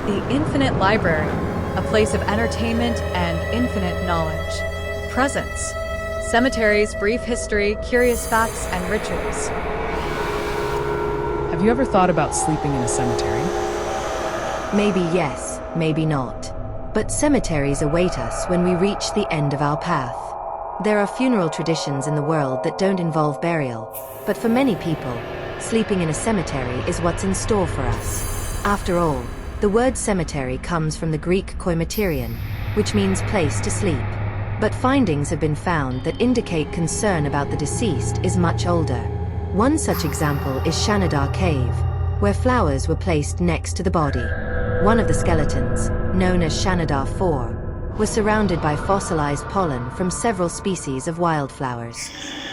The Infinite Library, a place of entertainment and infinite knowledge. Presents. Cemeteries, brief history, curious facts, and rituals. Have you ever thought about sleeping in a cemetery? Maybe yes, maybe not. But cemeteries await us when we reach the end of our path. There are funeral traditions in the world that don't involve burial, but for many people, sleeping in a cemetery is what's in store for us. After all, the word cemetery comes from the Greek koimeterion, which means place to sleep. But findings have been found that indicate concern about the deceased is much older. One such example is Shanidar Cave, where flowers were placed next to the body. One of the skeletons, known as Shanidar IV, was surrounded by fossilized pollen from several species of wildflowers.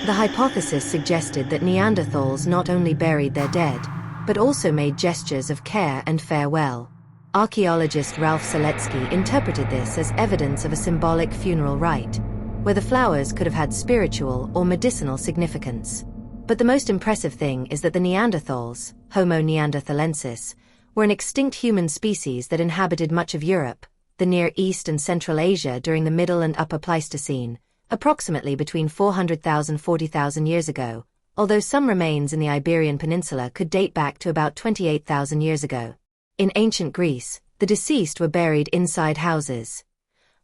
The hypothesis suggested that Neanderthals not only buried their dead, but also made gestures of care and farewell. Archaeologist Ralph Seletsky interpreted this as evidence of a symbolic funeral rite, where the flowers could have had spiritual or medicinal significance. But the most impressive thing is that the Neanderthals, Homo neanderthalensis, were an extinct human species that inhabited much of Europe, the Near East and Central Asia during the Middle and Upper Pleistocene, approximately between 400,000 and 40,000 years ago, although some remains in the Iberian Peninsula could date back to about 28,000 years ago. In ancient Greece, the deceased were buried inside houses.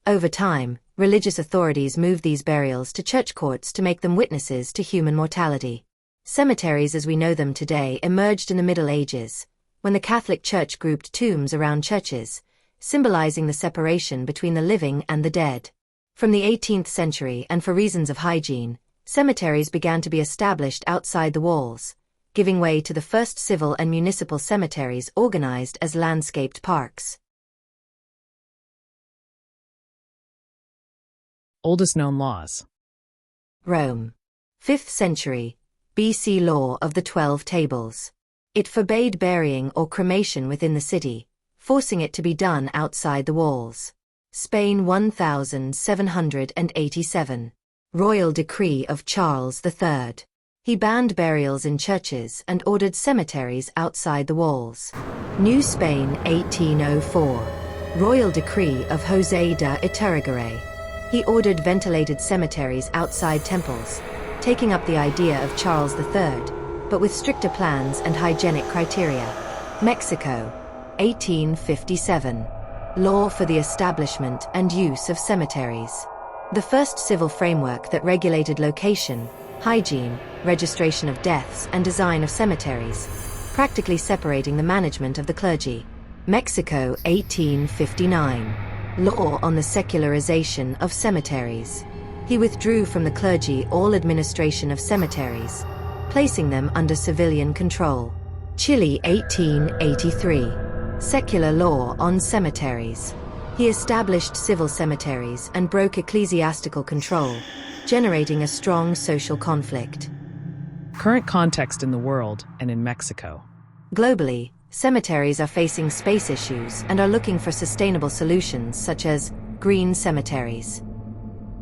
Over time, religious authorities moved these burials to church courts to make them witnesses to human mortality. Cemeteries as we know them today emerged in the Middle Ages, when the Catholic Church grouped tombs around churches, symbolizing the separation between the living and the dead. From the 18th century, and for reasons of hygiene, cemeteries began to be established outside the walls, giving way to the first civil and municipal cemeteries organized as landscaped parks. Oldest known laws. Rome. 5th century, BC law of the 12 tables. It forbade burying or cremation within the city, forcing it to be done outside the walls. Spain 1787. Royal decree of Charles III. He banned burials in churches and ordered cemeteries outside the walls. New Spain 1804. Royal decree of José de Iturbide. He ordered ventilated cemeteries outside temples, taking up the idea of Charles III, but with stricter plans and hygienic criteria. Mexico 1857. Law for the establishment and use of cemeteries. The first civil framework that regulated location, hygiene, registration of deaths and design of cemeteries, practically separating the management of the clergy. Mexico 1859. Law on the secularization of cemeteries. He withdrew from the clergy all administration of cemeteries, placing them under civilian control. Chile 1883. Secular law on cemeteries. He established civil cemeteries and broke ecclesiastical control, generating a strong social conflict. Current context in the world and in Mexico. Globally, cemeteries are facing space issues and are looking for sustainable solutions such as green cemeteries.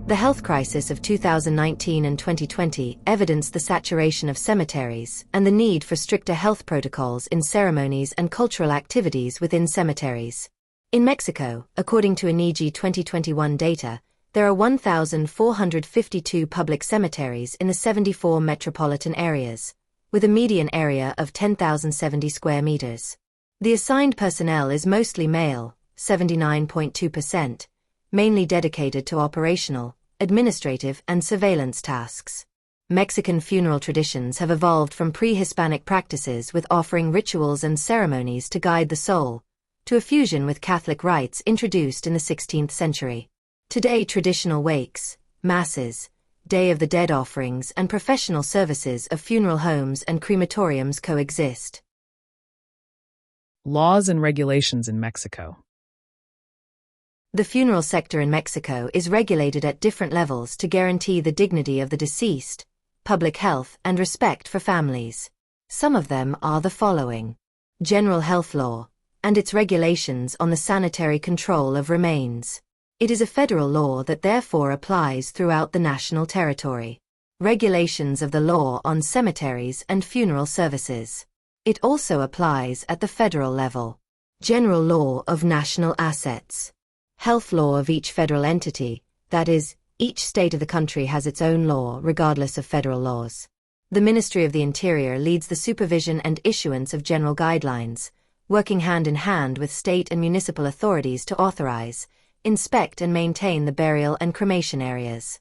The health crisis of 2019 and 2020 evidenced the saturation of cemeteries and the need for stricter health protocols in ceremonies and cultural activities within cemeteries. In Mexico, according to INEGI 2021 data, there are 1,452 public cemeteries in the 74 metropolitan areas, with a median area of 10,070 square meters. The assigned personnel is mostly male, 79.2%, mainly dedicated to operational, administrative, and surveillance tasks. Mexican funeral traditions have evolved from pre-Hispanic practices with offering rituals and ceremonies to guide the soul, to a fusion with Catholic rites introduced in the 16th century. Today, traditional wakes, masses, Day of the Dead offerings, and professional services of funeral homes and crematoriums coexist. Laws and regulations in Mexico. The funeral sector in Mexico is regulated at different levels to guarantee the dignity of the deceased, public health, and respect for families. Some of them are the following: General Health Law, and its regulations on the sanitary control of remains. It is a federal law that therefore applies throughout the national territory. Regulations of the law on cemeteries and funeral services. It also applies at the federal level. General law of national assets. Health law of each federal entity, that is, each state of the country has its own law regardless of federal laws. The Ministry of the Interior leads the supervision and issuance of general guidelines, working hand in hand with state and municipal authorities to authorize, inspect and maintain the burial and cremation areas.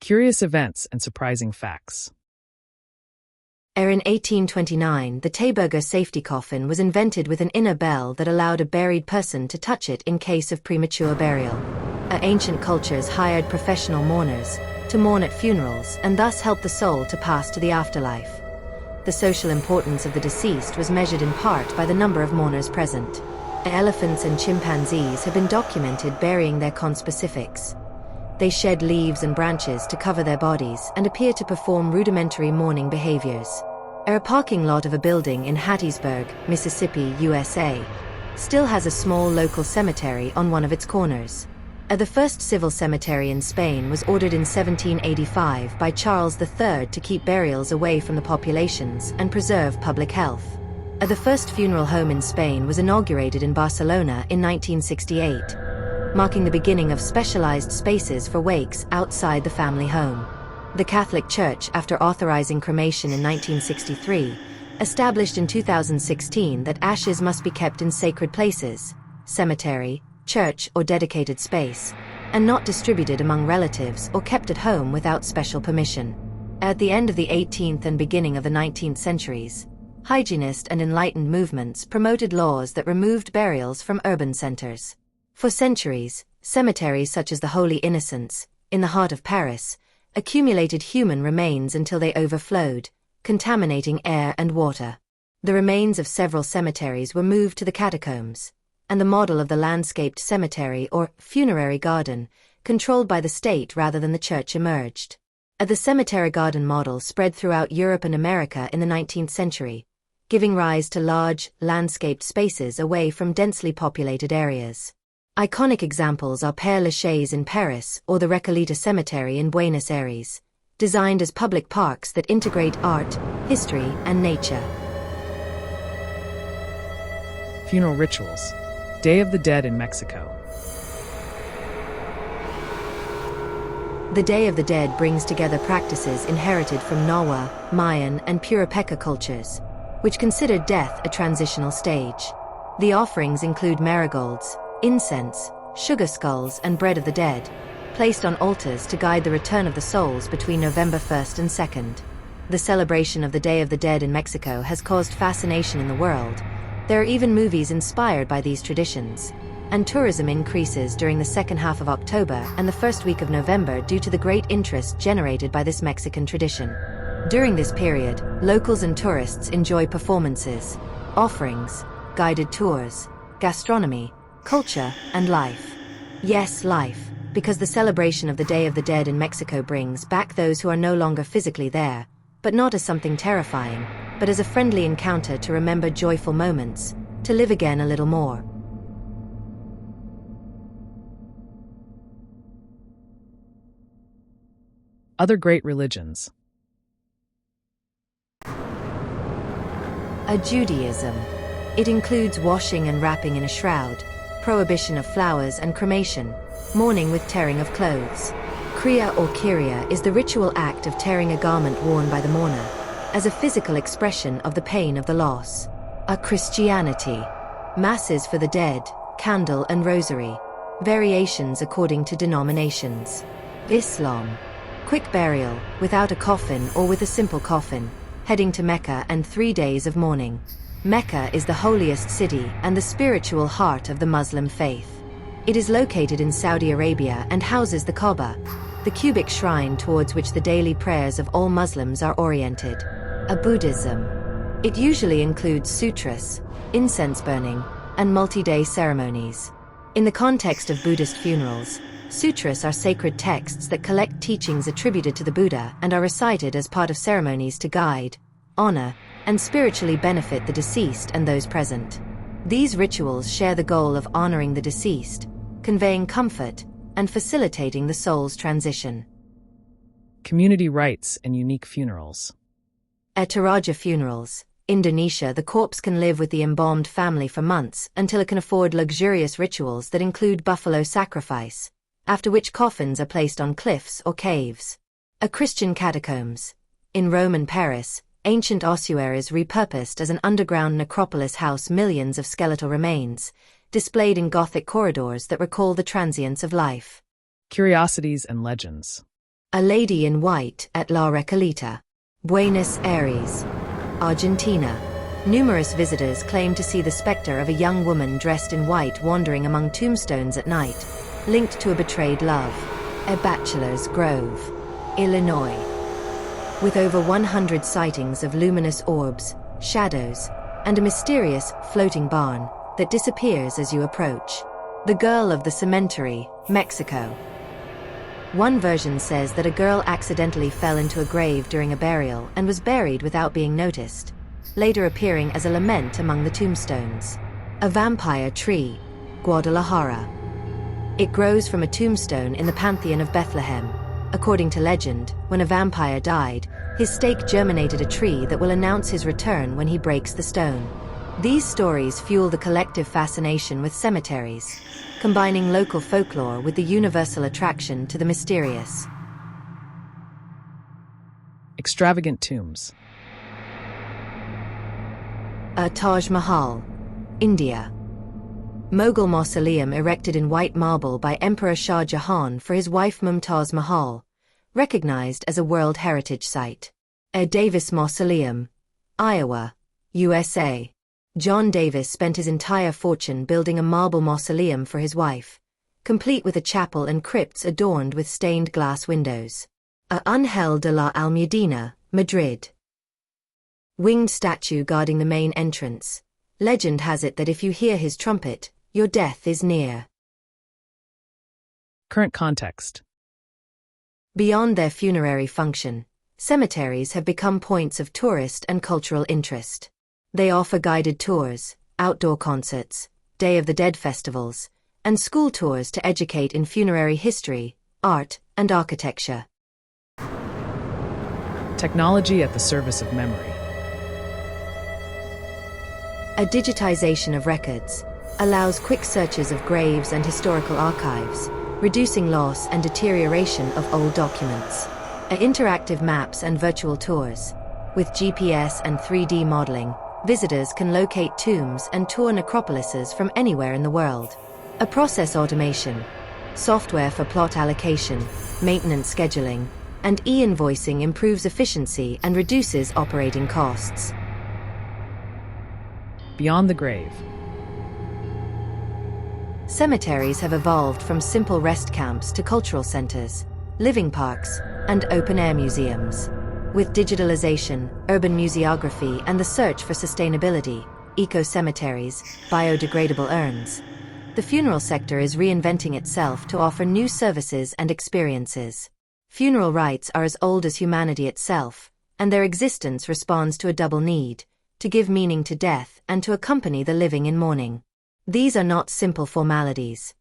Curious events and surprising facts. In 1829, the Tayberger safety coffin was invented with an inner bell that allowed a buried person to touch it in case of premature burial. Ancient cultures hired professional mourners to mourn at funerals and thus help the soul to pass to the afterlife. The social importance of the deceased was measured in part by the number of mourners present. Elephants and chimpanzees have been documented burying their conspecifics. They shed leaves and branches to cover their bodies and appear to perform rudimentary mourning behaviors. A parking lot of a building in Hattiesburg, Mississippi, USA, still has a small local cemetery on one of its corners. The first civil cemetery in Spain was ordered in 1785 by Charles III to keep burials away from the populations and preserve public health. The first funeral home in Spain was inaugurated in Barcelona in 1968, marking the beginning of specialized spaces for wakes outside the family home. The Catholic Church, after authorizing cremation in 1963, established in 2016 that ashes must be kept in sacred places, cemetery, church or dedicated space, and not distributed among relatives or kept at home without special permission. At the end of the 18th and beginning of the 19th centuries, hygienist and enlightened movements promoted laws that removed burials from urban centers. For centuries, cemeteries such as the Holy Innocents, in the heart of Paris, accumulated human remains until they overflowed, contaminating air and water. The remains of several cemeteries were moved to the catacombs, and the model of the landscaped cemetery or funerary garden, controlled by the state rather than the church, emerged. The cemetery garden model spread throughout Europe and America in the 19th century, giving rise to large, landscaped spaces away from densely populated areas. Iconic examples are Père Lachaise in Paris or the Recoleta Cemetery in Buenos Aires, designed as public parks that integrate art, history, and nature. Funeral rituals. Day of the Dead in Mexico. The Day of the Dead brings together practices inherited from Nahua, Mayan, and Purapeca cultures, which considered death a transitional stage. The offerings include marigolds, incense, sugar skulls, and bread of the dead, placed on altars to guide the return of the souls between November 1st and 2nd. The celebration of the Day of the Dead in Mexico has caused fascination in the world. There are even movies inspired by these traditions, and tourism increases during the second half of October and the first week of November due to the great interest generated by this Mexican tradition. During this period, locals and tourists enjoy performances, offerings, guided tours, gastronomy, culture, and life. Yes, life, because the celebration of the Day of the Dead in Mexico brings back those who are no longer physically there, but not as something terrifying, but as a friendly encounter to remember joyful moments, to live again a little more. Other great religions. Judaism. It includes washing and wrapping in a shroud, prohibition of flowers and cremation, mourning with tearing of clothes. Kriya or Kyria is the ritual act of tearing a garment worn by the mourner, as a physical expression of the pain of the loss. Christianity. Masses for the dead, candle and rosary. Variations according to denominations. Islam. Quick burial, without a coffin or with a simple coffin, heading to Mecca and 3 days of mourning. Mecca is the holiest city and the spiritual heart of the Muslim faith. It is located in Saudi Arabia and houses the Kaaba, the cubic shrine towards which the daily prayers of all Muslims are oriented. Buddhism. It usually includes sutras, incense burning, and multi-day ceremonies. In the context of Buddhist funerals, sutras are sacred texts that collect teachings attributed to the Buddha and are recited as part of ceremonies to guide, honor, and spiritually benefit the deceased and those present. These rituals share the goal of honoring the deceased, conveying comfort, and facilitating the soul's transition. Community rites and unique funerals. Taraja funerals. Indonesia, the corpse can live with the embalmed family for months until it can afford luxurious rituals that include buffalo sacrifice, after which coffins are placed on cliffs or caves. A Christian catacombs. In Rome and Paris, ancient ossuaries repurposed as an underground necropolis house millions of skeletal remains, displayed in Gothic corridors that recall the transience of life. Curiosities and legends. A lady in white at La Recoleta, Buenos Aires, Argentina. Numerous visitors claim to see the specter of a young woman dressed in white wandering among tombstones at night, linked to a betrayed love. A Bachelor's Grove, Illinois. With over 100 sightings of luminous orbs, shadows, and a mysterious, floating barn that disappears as you approach. The Girl of the Cemetery, Mexico. One version says that a girl accidentally fell into a grave during a burial and was buried without being noticed, later appearing as a lament among the tombstones. A vampire tree, Guadalajara. It grows from a tombstone in the Pantheon of Bethlehem. According to legend, when a vampire died, his stake germinated a tree that will announce his return when he breaks the stone. These stories fuel the collective fascination with cemeteries, combining local folklore with the universal attraction to the mysterious. Extravagant tombs. A Taj Mahal, India. Mughal mausoleum erected in white marble by Emperor Shah Jahan for his wife Mumtaz Mahal, recognized as a World Heritage Site. A Davis Mausoleum, Iowa, USA. John Davis spent his entire fortune building a marble mausoleum for his wife, complete with a chapel and crypts adorned with stained glass windows. A Ángel de la Almudena, Madrid. Winged statue guarding the main entrance. Legend has it that if you hear his trumpet, your death is near. Current context. Beyond their funerary function, cemeteries have become points of tourist and cultural interest. They offer guided tours, outdoor concerts, Day of the Dead festivals, and school tours to educate in funerary history, art, and architecture. Technology at the service of memory. A digitization of records allows quick searches of graves and historical archives, reducing loss and deterioration of old documents. Interactive maps and virtual tours. With GPS and 3D modeling, visitors can locate tombs and tour necropolises from anywhere in the world. A process automation. Software for plot allocation, maintenance scheduling, and e-invoicing improves efficiency and reduces operating costs. Beyond the grave. Cemeteries have evolved from simple rest camps to cultural centers, living parks, and open-air museums. With digitalization, urban museography, and the search for sustainability, eco-cemeteries, biodegradable urns, the funeral sector is reinventing itself to offer new services and experiences. Funeral rites are as old as humanity itself, and their existence responds to a double need: to give meaning to death and to accompany the living in mourning. These are not simple formalities.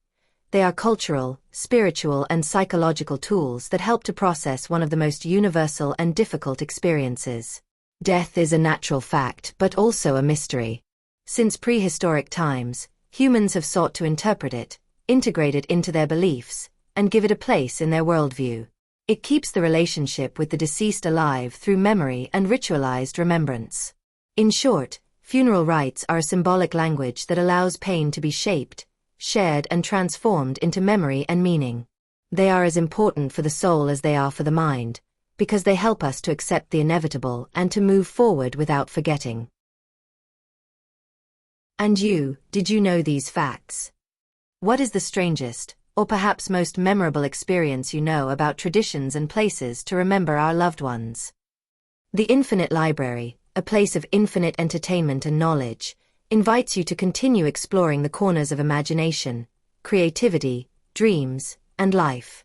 They are cultural, spiritual, and psychological tools that help to process one of the most universal and difficult experiences. Death is a natural fact, but also a mystery. Since prehistoric times, humans have sought to interpret it, integrate it into their beliefs, and give it a place in their worldview. It keeps the relationship with the deceased alive through memory and ritualized remembrance. In short, funeral rites are a symbolic language that allows pain to be shaped, shared, and transformed into memory and meaning. They are as important for the soul as they are for the mind, because they help us to accept the inevitable and to move forward without forgetting. And you, did you know these facts? What is the strangest, or perhaps most memorable experience you know about traditions and places to remember our loved ones? The Infinite Library, a place of infinite entertainment and knowledge, invites you to continue exploring the corners of imagination, creativity, dreams, and life.